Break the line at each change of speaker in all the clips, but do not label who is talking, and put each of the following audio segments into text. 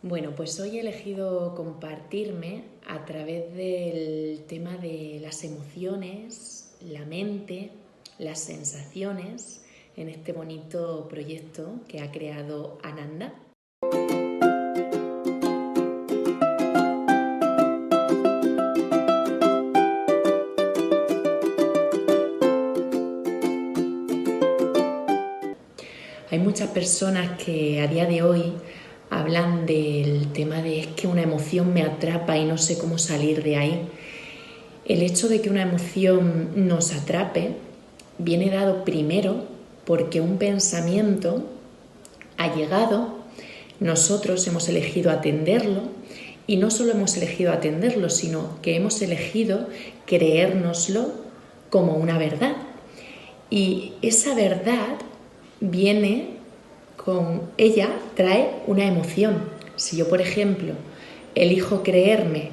Bueno, pues hoy he elegido compartirme a través del tema de las emociones, la mente, las sensaciones en este bonito proyecto que ha creado Ananda. Hay muchas personas que a día de hoy hablan del tema de es que una emoción me atrapa y no sé cómo salir de ahí. El hecho de que una emoción nos atrape viene dado primero porque un pensamiento ha llegado, nosotros hemos elegido atenderlo y no solo hemos elegido atenderlo, sino que hemos elegido creérnoslo como una verdad. Y esa verdad trae una emoción. Si yo, por ejemplo, elijo creerme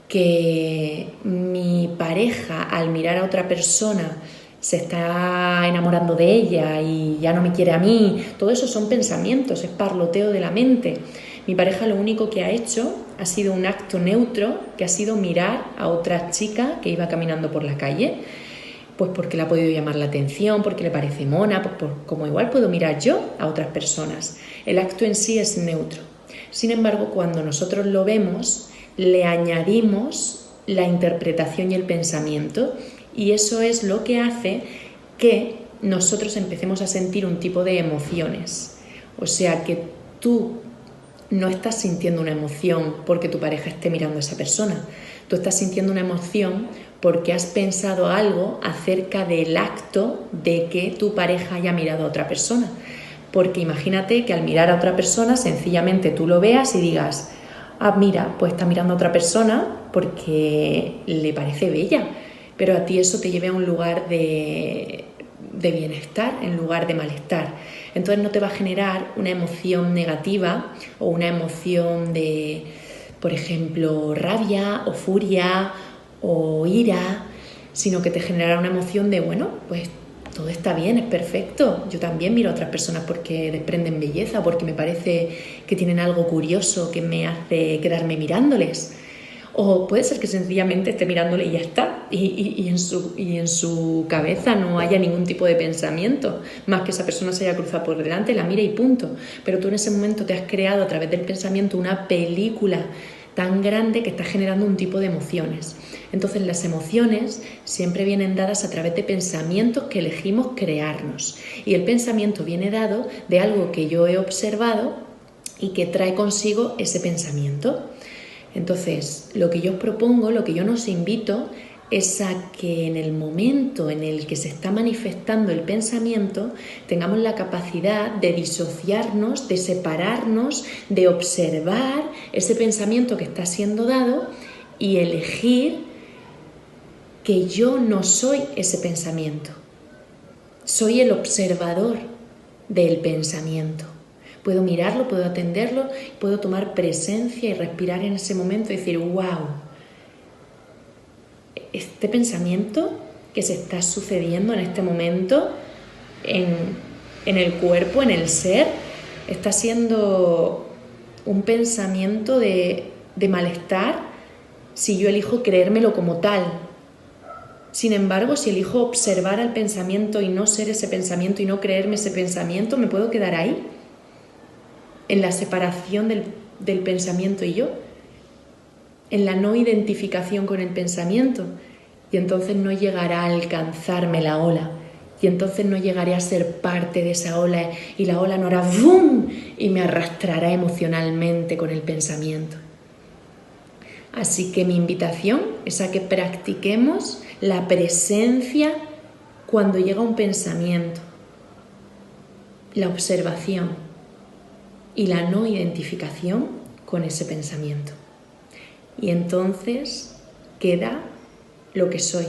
que mi pareja al mirar a otra persona se está enamorando de ella y ya no me quiere a mí, todo eso son pensamientos, es parloteo de la mente. Mi pareja lo único que ha hecho ha sido un acto neutro, que ha sido mirar a otra chica que iba caminando por la calle, pues porque le ha podido llamar la atención, porque le parece mona, pues como igual puedo mirar yo a otras personas. El acto en sí es neutro. Sin embargo, cuando nosotros lo vemos, le añadimos la interpretación y el pensamiento, y eso es lo que hace que nosotros empecemos a sentir un tipo de emociones. O sea que tú no estás sintiendo una emoción porque tu pareja esté mirando a esa persona. Tú estás sintiendo una emoción porque has pensado algo acerca del acto de que tu pareja haya mirado a otra persona. Porque imagínate que al mirar a otra persona sencillamente tú lo veas y digas, ah, mira, pues está mirando a otra persona porque le parece bella, pero a ti eso te lleva a un lugar de bienestar en lugar de malestar. Entonces no te va a generar una emoción negativa o una emoción de, por ejemplo, rabia o furia o ira, sino que te generará una emoción de, bueno, pues todo está bien, es perfecto. Yo también miro a otras personas porque desprenden belleza, porque me parece que tienen algo curioso que me hace quedarme mirándoles. O puede ser que sencillamente esté mirándole y ya está, y en su cabeza no haya ningún tipo de pensamiento, más que esa persona se haya cruzado por delante, la mire y punto. Pero tú en ese momento te has creado a través del pensamiento una película tan grande que está generando un tipo de emociones. Entonces las emociones siempre vienen dadas a través de pensamientos que elegimos crearnos. Y el pensamiento viene dado de algo que yo he observado y que trae consigo ese pensamiento. Entonces, lo que yo os propongo, lo que yo nos invito es a que en el momento en el que se está manifestando el pensamiento tengamos la capacidad de disociarnos, de separarnos, de observar ese pensamiento que está siendo dado y elegir que yo no soy ese pensamiento, soy el observador del pensamiento. Puedo mirarlo, puedo atenderlo, puedo tomar presencia y respirar en ese momento y decir, wow, este pensamiento que se está sucediendo en este momento en el cuerpo, en el ser, está siendo un pensamiento de malestar si yo elijo creérmelo como tal. Sin embargo, si elijo observar al pensamiento y no ser ese pensamiento y no creerme ese pensamiento, me puedo quedar ahí, en la separación del pensamiento y yo, en la no identificación con el pensamiento, y entonces no llegará a alcanzarme la ola, y entonces no llegaré a ser parte de esa ola y la ola no hará ¡bum! Y me arrastrará emocionalmente con el pensamiento. Así que mi invitación es a que practiquemos la presencia cuando llega un pensamiento, la observación y la no identificación con ese pensamiento. Y entonces queda lo que soy,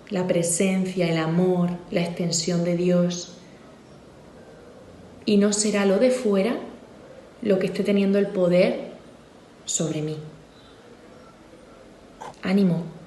la presencia, el amor, la extensión de Dios. Y no será lo de fuera lo que esté teniendo el poder sobre mí. Ánimo.